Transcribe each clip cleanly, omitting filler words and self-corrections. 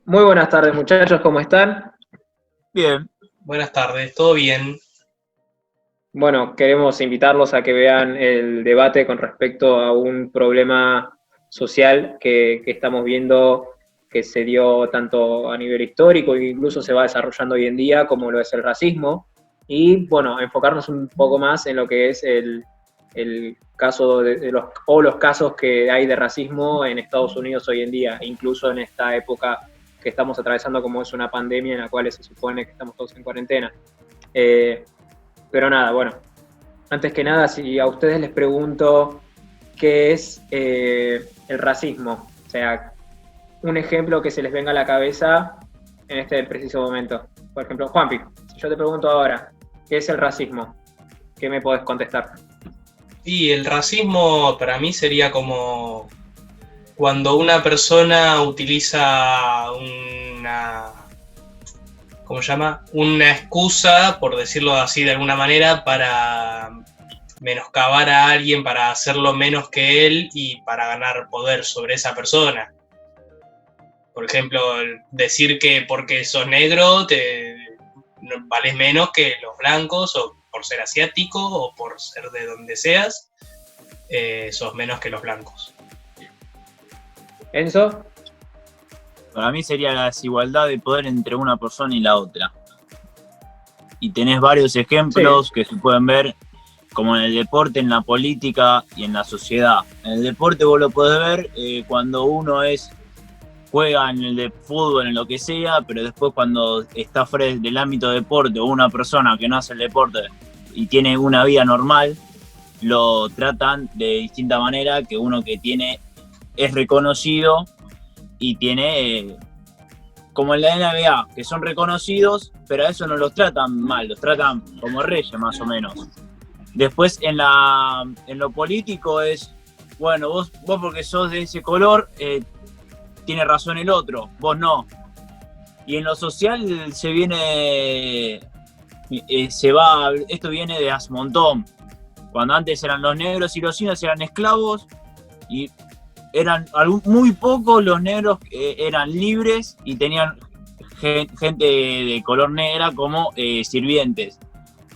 Muy buenas tardes, muchachos, ¿cómo están? Bien. Buenas tardes, ¿todo bien? Bueno, queremos invitarlos a que vean el debate con respecto a un problema social que estamos viendo que se dio tanto a nivel histórico e incluso se va desarrollando hoy en día, como lo es el racismo. Y bueno, enfocarnos un poco más en lo que es el caso de los casos que hay de racismo en Estados Unidos hoy en día, incluso en esta época que estamos atravesando, como es una pandemia en la cual se supone que estamos todos en cuarentena. Pero nada, bueno, antes que nada, si a ustedes les pregunto qué es el racismo, o sea, un ejemplo que se les venga a la cabeza en este preciso momento. Por ejemplo, Juanpi, si yo te pregunto ahora, ¿qué es el racismo? ¿Qué me podés contestar? Y el racismo para mí sería como cuando una persona utiliza ¿cómo se llama? Una excusa, por decirlo así de alguna manera, para menoscabar a alguien, para hacerlo menos que él y para ganar poder sobre esa persona. Por ejemplo, decir que porque sos negro te vales menos que los blancos, o por ser asiático, o por ser de donde seas, sos menos que los blancos. ¿Enzo? Para mí sería la desigualdad de poder entre una persona y la otra. Y tenés varios ejemplos que se pueden ver, como en el deporte, en la política y en la sociedad. En el deporte vos lo podés ver cuando uno juega en el de fútbol, en lo que sea, pero después cuando está fuera del ámbito de deporte, o una persona que no hace el deporte y tiene una vida normal, lo tratan de distinta manera que uno que es reconocido y tiene, como en la NBA, que son reconocidos, pero a eso no los tratan mal, los tratan como reyes más o menos. Después en lo político es, bueno, vos porque sos de ese color, tiene razón el otro, vos no. Y en lo social esto viene de hace un montón. Cuando antes eran los negros y los indios eran esclavos, y eran muy pocos los negros que eran libres y tenían gente de color negra como sirvientes.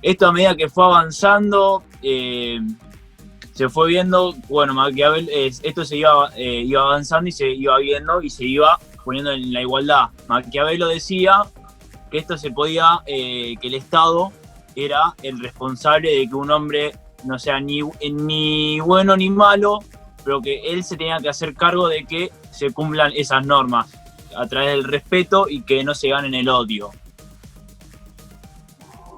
Esto a medida que fue avanzando, se fue viendo, bueno, Maquiavel, esto se iba avanzando y se iba viendo y se iba poniendo en la igualdad. Maquiavelo decía que esto se podía, que el Estado era el responsable de que un hombre no sea ni bueno ni malo, pero que él se tenía que hacer cargo de que se cumplan esas normas a través del respeto y que no se ganen el odio.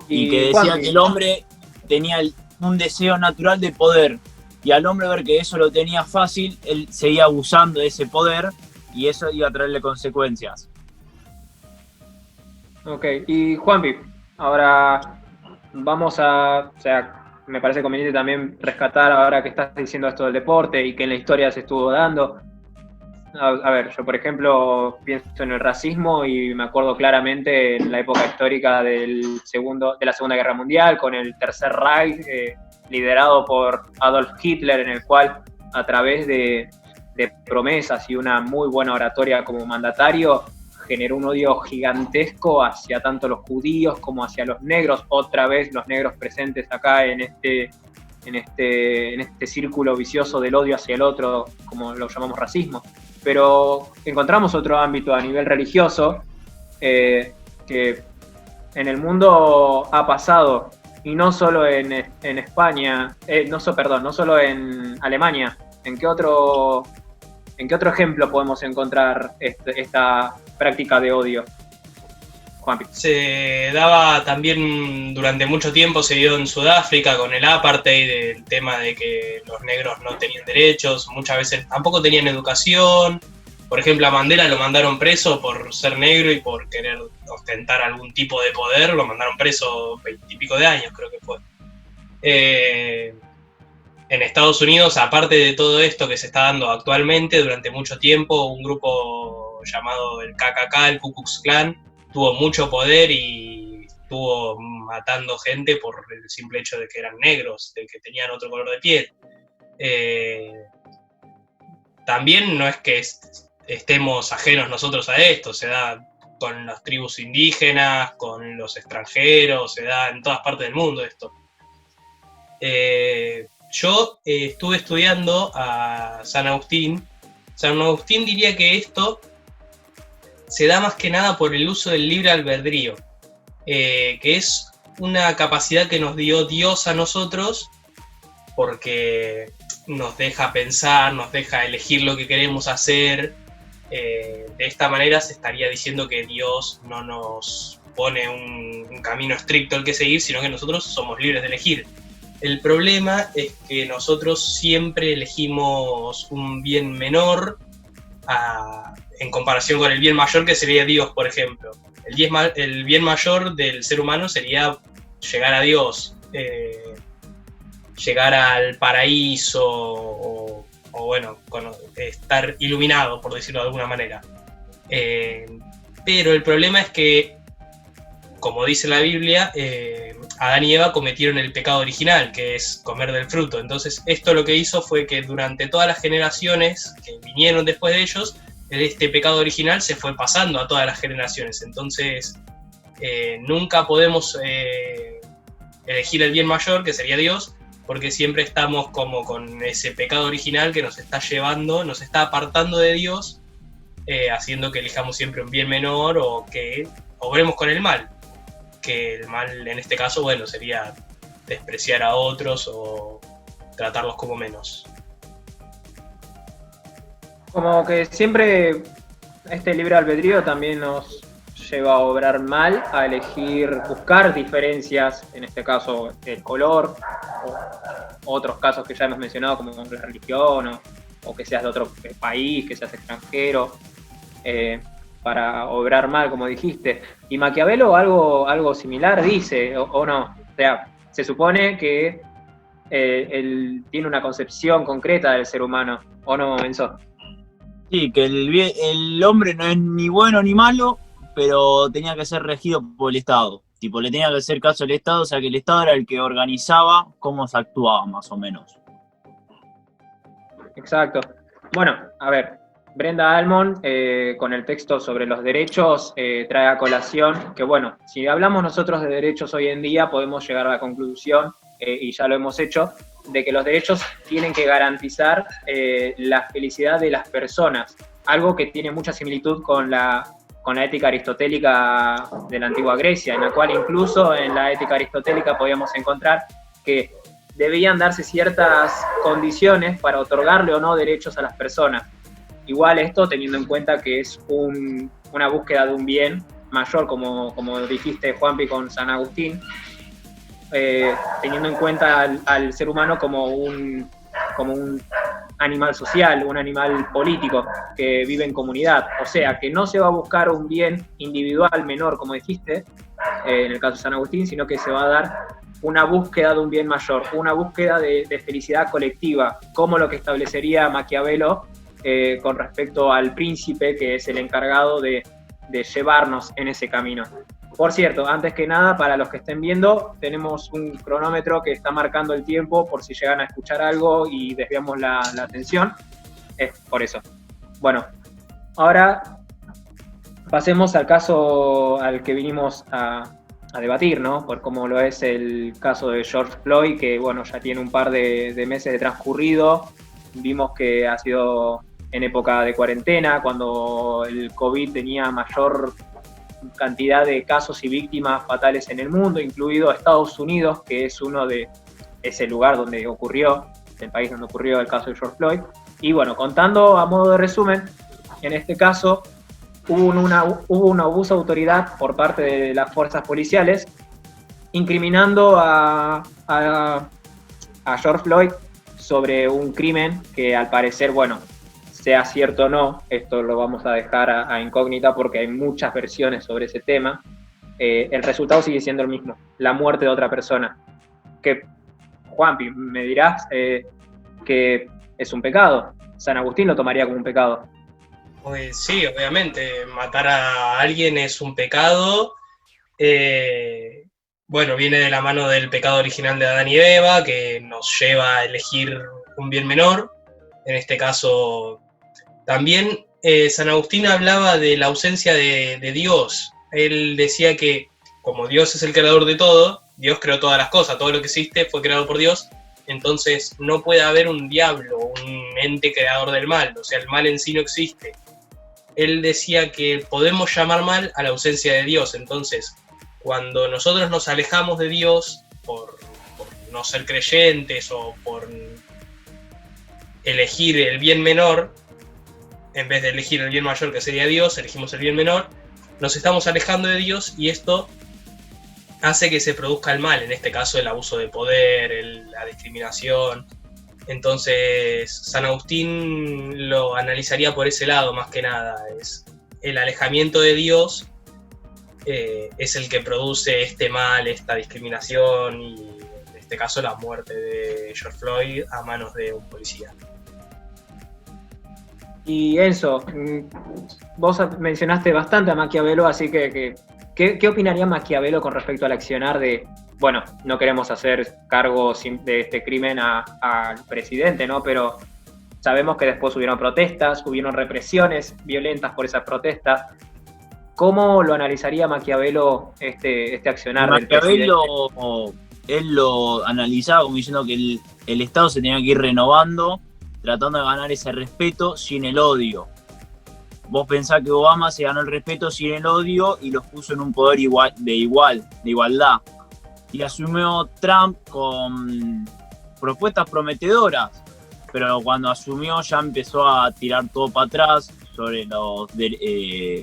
Y que decía que el hombre tenía un deseo natural de poder, y al hombre ver que eso lo tenía fácil, él seguía abusando de ese poder y eso iba a traerle consecuencias. Ok, y Juanpi, ahora vamos o sea, me parece conveniente también rescatar ahora que estás diciendo esto del deporte y que en la historia se estuvo dando. A ver, yo por ejemplo pienso en el racismo y me acuerdo claramente en la época histórica de la Segunda Guerra Mundial, con el Tercer Reich, liderado por Adolf Hitler, en el cual a través de promesas y una muy buena oratoria como mandatario, generó un odio gigantesco hacia tanto los judíos como hacia los negros, otra vez los negros presentes acá en este círculo vicioso del odio hacia el otro, como lo llamamos racismo. Pero encontramos otro ámbito a nivel religioso que en el mundo ha pasado, y no solo en España, no solo en Alemania. ¿En qué otro ejemplo podemos encontrar esta práctica de odio? Juanpi. Se daba también durante mucho tiempo, se dio en Sudáfrica con el apartheid, el tema de que los negros no tenían derechos, muchas veces tampoco tenían educación. Por ejemplo, a Mandela lo mandaron preso por ser negro y por querer ostentar algún tipo de poder, lo mandaron preso 20 y pico de años, creo que fue. En Estados Unidos, aparte de todo esto que se está dando actualmente, durante mucho tiempo, un grupo llamado el KKK, el Ku Klux Klan, tuvo mucho poder y estuvo matando gente por el simple hecho de que eran negros, de que tenían otro color de piel. También no es que estemos ajenos nosotros a esto, se da con las tribus indígenas, con los extranjeros, se da en todas partes del mundo esto. Yo estuve estudiando a San Agustín. San Agustín diría que esto se da más que nada por el uso del libre albedrío, que es una capacidad que nos dio Dios a nosotros, porque nos deja pensar, nos deja elegir lo que queremos hacer. De esta manera se estaría diciendo que Dios no nos pone un camino estricto al que seguir, sino que nosotros somos libres de elegir. El problema es que nosotros siempre elegimos un bien menor en comparación con el bien mayor, que sería Dios, por ejemplo. El bien mayor del ser humano sería llegar a Dios, llegar al paraíso o bueno, estar iluminado, por decirlo de alguna manera. Pero el problema es que, como dice la Biblia, Adán y Eva cometieron el pecado original, que es comer del fruto. Entonces, esto lo que hizo fue que durante todas las generaciones que vinieron después de ellos, este pecado original se fue pasando a todas las generaciones. Entonces, nunca podemos elegir el bien mayor, que sería Dios, porque siempre estamos como con ese pecado original que nos está llevando, nos está apartando de Dios, haciendo que elijamos siempre un bien menor o que obremos con el mal. Que el mal en este caso, bueno, sería despreciar a otros o tratarlos como menos. Como que siempre este libre albedrío también nos lleva a obrar mal, a elegir, buscar diferencias, en este caso el color, o otros casos que ya hemos mencionado como la religión, o que seas de otro país, que seas extranjero, para obrar mal, como dijiste. Y Maquiavelo algo similar dice, o no. O sea, se supone que él tiene una concepción concreta del ser humano, ¿o no, Enzo? Sí, que el hombre no es ni bueno ni malo, pero tenía que ser regido por el Estado. Tipo, le tenía que hacer caso al Estado, o sea que el Estado era el que organizaba cómo se actuaba, más o menos. Exacto. Bueno, a ver, Brenda Almond, con el texto sobre los derechos, trae a colación que, bueno, si hablamos nosotros de derechos hoy en día, podemos llegar a la conclusión, y ya lo hemos hecho, de que los derechos tienen que garantizar la felicidad de las personas, algo que tiene mucha similitud con la ética aristotélica de la antigua Grecia, en la cual incluso en la ética aristotélica podíamos encontrar que debían darse ciertas condiciones para otorgarle o no derechos a las personas. Igual esto teniendo en cuenta que es una búsqueda de un bien mayor, como dijiste, Juanpi, con San Agustín, teniendo en cuenta al ser humano como un animal social, un animal político que vive en comunidad. O sea, que no se va a buscar un bien individual menor, como dijiste, en el caso de San Agustín, sino que se va a dar una búsqueda de un bien mayor, una búsqueda de felicidad colectiva, como lo que establecería Maquiavelo con respecto al príncipe, que es el encargado de llevarnos en ese camino. Por cierto, antes que nada, para los que estén viendo, tenemos un cronómetro que está marcando el tiempo por si llegan a escuchar algo y desviamos la atención. Es por eso. Bueno, ahora pasemos al caso al que vinimos a debatir, ¿no? Por cómo lo es el caso de George Floyd, que bueno, ya tiene un par de meses de transcurrido. Vimos que ha sido en época de cuarentena, cuando el COVID tenía mayor cantidad de casos y víctimas fatales en el mundo, incluido Estados Unidos, que es ese lugar donde ocurrió, el país donde ocurrió el caso de George Floyd. Y bueno, contando a modo de resumen, en este caso, hubo un abuso de autoridad por parte de las fuerzas policiales, incriminando a George Floyd sobre un crimen que al parecer, bueno, sea cierto o no, esto lo vamos a dejar a incógnita porque hay muchas versiones sobre ese tema, el resultado sigue siendo el mismo, la muerte de otra persona. Que, Juanpi, me dirás que es un pecado. San Agustín lo tomaría como un pecado. Pues sí, obviamente, matar a alguien es un pecado. Bueno, viene de la mano del pecado original de Adán y Eva, que nos lleva a elegir un bien menor. En este caso, también San Agustín hablaba de la ausencia de Dios. Él decía que, como Dios es el creador de todo, Dios creó todas las cosas, todo lo que existe fue creado por Dios, entonces no puede haber un diablo, un ente creador del mal, o sea, el mal en sí no existe. Él decía que podemos llamar mal a la ausencia de Dios, entonces cuando nosotros nos alejamos de Dios por no ser creyentes o por elegir el bien menor, en vez de elegir el bien mayor que sería Dios, elegimos el bien menor, nos estamos alejando de Dios y esto hace que se produzca el mal, en este caso el abuso de poder, la discriminación. Entonces San Agustín lo analizaría por ese lado más que nada, es el alejamiento de Dios es el que produce este mal, esta discriminación y en este caso la muerte de George Floyd a manos de un policía. Y Enzo, vos mencionaste bastante a Maquiavelo, así que ¿qué opinaría Maquiavelo con respecto al accionar de, bueno, no queremos hacer cargo de este crimen al presidente, ¿no? Pero sabemos que después hubieron protestas, hubieron represiones violentas por esas protestas. ¿Cómo lo analizaría Maquiavelo este accionar del presidente? Maquiavelo, él lo analizaba como diciendo que el Estado se tenía que ir renovando, tratando de ganar ese respeto sin el odio. Vos pensás que Obama se ganó el respeto sin el odio y los puso en un poder de igualdad. Y asumió Trump con propuestas prometedoras, pero cuando asumió ya empezó a tirar todo para atrás sobre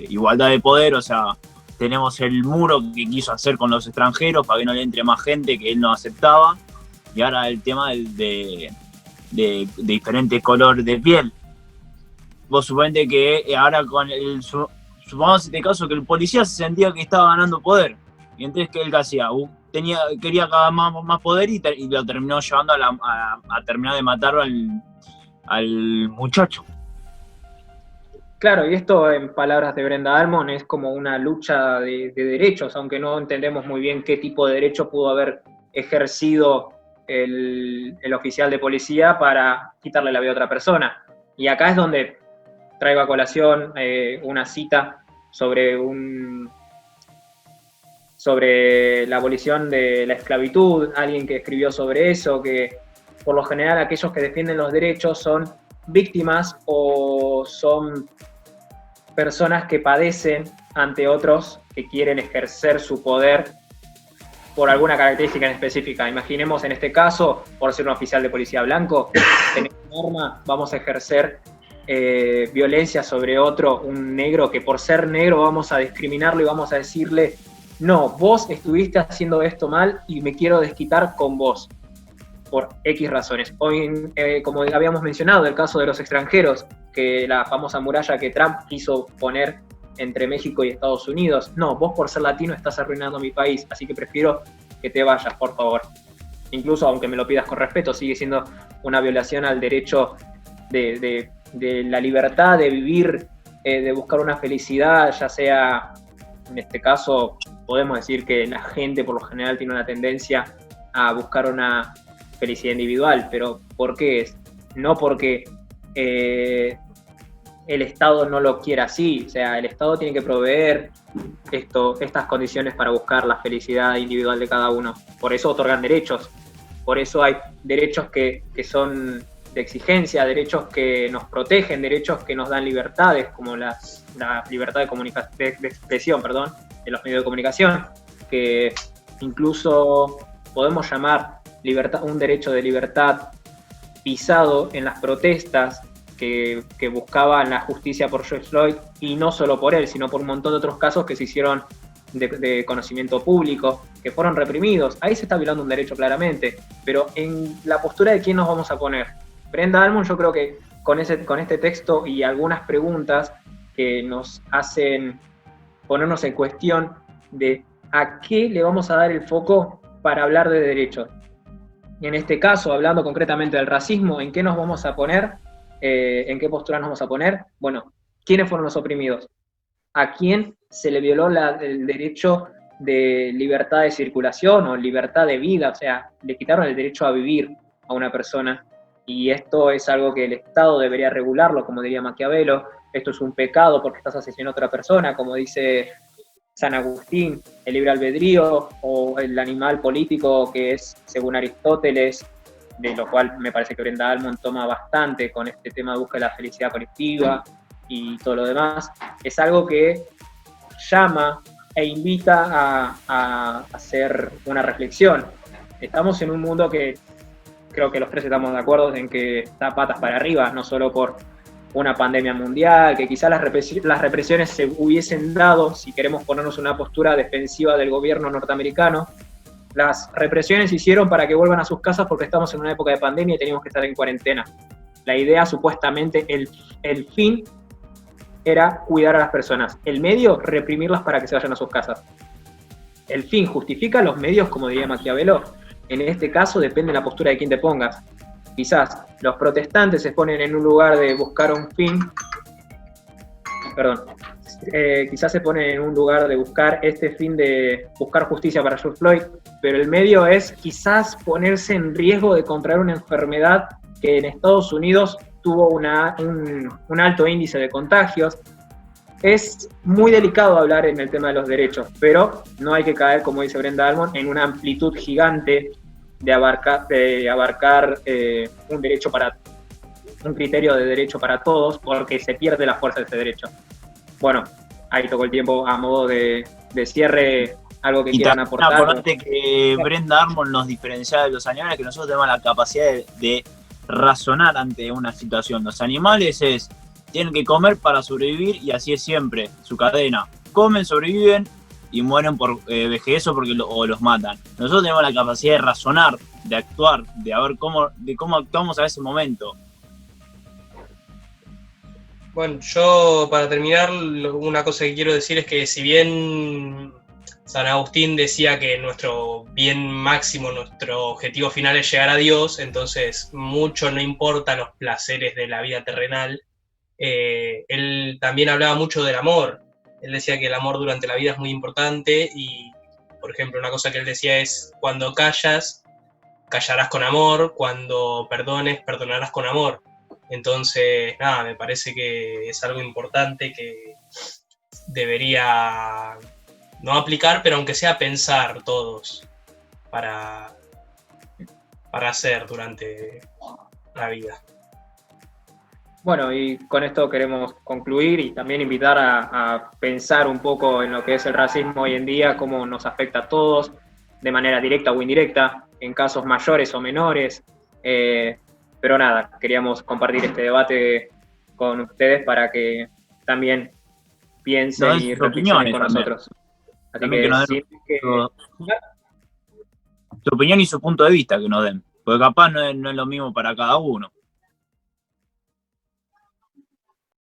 igualdad de poder, o sea, tenemos el muro que quiso hacer con los extranjeros para que no le entre más gente que él no aceptaba, y ahora el tema de diferente color de piel. Vos suponete que ahora con supongamos este caso que el policía se sentía que estaba ganando poder, y entonces ¿qué él hacía? Quería cada más poder y lo terminó llevando a terminar de matar al muchacho. Claro, y esto en palabras de Brenda Almond es como una lucha de derechos, aunque no entendemos muy bien qué tipo de derecho pudo haber ejercido el oficial de policía para quitarle la vida a otra persona. Y acá es donde traigo a colación una cita sobre la abolición de la esclavitud, alguien que escribió sobre eso, que por lo general aquellos que defienden los derechos son víctimas o son personas que padecen ante otros que quieren ejercer su poder por alguna característica en específica. Imaginemos en este caso, por ser un oficial de policía blanco, tenemos norma, vamos a ejercer violencia sobre otro, un negro, que por ser negro vamos a discriminarlo y vamos a decirle, no, vos estuviste haciendo esto mal y me quiero desquitar con vos, por X razones. Hoy, como habíamos mencionado, el caso de los extranjeros, que la famosa muralla que Trump quiso poner entre México y Estados Unidos. No, vos por ser latino estás arruinando mi país, así que prefiero que te vayas, por favor. Incluso, aunque me lo pidas con respeto, sigue siendo una violación al derecho de la libertad de vivir, de buscar una felicidad, ya sea, en este caso, podemos decir que la gente por lo general tiene una tendencia a buscar una felicidad individual, pero ¿por qué? No porque el Estado no lo quiera así, o sea, el Estado tiene que proveer estas condiciones para buscar la felicidad individual de cada uno. Por eso otorgan derechos, por eso hay derechos que son de exigencia, derechos que nos protegen, derechos que nos dan libertades, como la libertad de expresión, de los medios de comunicación, que incluso podemos llamar un derecho de libertad pisado en las protestas que buscaban la justicia por George Floyd, y no solo por él, sino por un montón de otros casos que se hicieron de conocimiento público, que fueron reprimidos. Ahí se está violando un derecho claramente, pero en la postura de quién nos vamos a poner. Brenda Almond, yo creo que con este texto y algunas preguntas que nos hacen ponernos en cuestión de a qué le vamos a dar el foco para hablar de derechos. Y en este caso, hablando concretamente del racismo, ¿en qué nos vamos a poner? ¿En qué postura nos vamos a poner? Bueno, ¿quiénes fueron los oprimidos? ¿A quién se le violó el derecho de libertad de circulación o libertad de vida? O sea, le quitaron el derecho a vivir a una persona, y esto es algo que el Estado debería regularlo, como diría Maquiavelo. Esto es un pecado porque estás asesinando a otra persona, como dice San Agustín, el libre albedrío, o el animal político, que es, según Aristóteles, de lo cual me parece que Brenda Almond toma bastante con este tema de búsqueda de la felicidad colectiva y todo lo demás. Es algo que llama e invita a hacer una reflexión. Estamos en un mundo que creo que los tres estamos de acuerdo en que está patas para arriba, no solo por una pandemia mundial, que quizás las represiones se hubiesen dado, si queremos ponernos una postura defensiva del gobierno norteamericano. Las represiones se hicieron para que vuelvan a sus casas porque estamos en una época de pandemia y teníamos que estar en cuarentena. La idea, supuestamente, el fin era cuidar a las personas. El medio, reprimirlas para que se vayan a sus casas. El fin justifica los medios, como diría Maquiavelo. En este caso depende de la postura de quien te pongas. Quizás los protestantes se ponen en un lugar de buscar un fin, quizás se ponen en un lugar de buscar este fin de buscar justicia para George Floyd, pero el medio es quizás ponerse en riesgo de contraer una enfermedad que en Estados Unidos tuvo un alto índice de contagios. Es muy delicado hablar en el tema de los derechos, pero no hay que caer, como dice Brenda Almond, en una amplitud gigante de abarcar un criterio de derecho para todos, porque se pierde la fuerza de ese derecho. Bueno, ahí tocó el tiempo a modo de cierre, algo que quieran aportar. Es importante que Brenda Almond nos diferencia de los animales, que nosotros tenemos la capacidad de razonar ante una situación. Los animales tienen que comer para sobrevivir, y así es siempre su cadena. Comen, sobreviven y mueren por vejez o los matan. Nosotros tenemos la capacidad de razonar, de actuar, de ver cómo actuamos a ese momento. Bueno, yo para terminar, una cosa que quiero decir es que si bien San Agustín decía que nuestro bien máximo, nuestro objetivo final es llegar a Dios, entonces mucho no importa los placeres de la vida terrenal. Él también hablaba mucho del amor. Él decía que el amor durante la vida es muy importante, y, por ejemplo, una cosa que él decía es: cuando callas, callarás con amor; cuando perdones, perdonarás con amor. Entonces, nada, me parece que es algo importante que debería no aplicar, pero aunque sea pensar todos para hacer durante la vida. Bueno, y con esto queremos concluir y también invitar a pensar un poco en lo que es el racismo hoy en día, cómo nos afecta a todos, de manera directa o indirecta, en casos mayores o menores. Pero nada, queríamos compartir este debate con ustedes para que también piensen y reflexionen con nosotros. Así que su opinión y su punto de vista que nos den, porque capaz no es lo mismo para cada uno.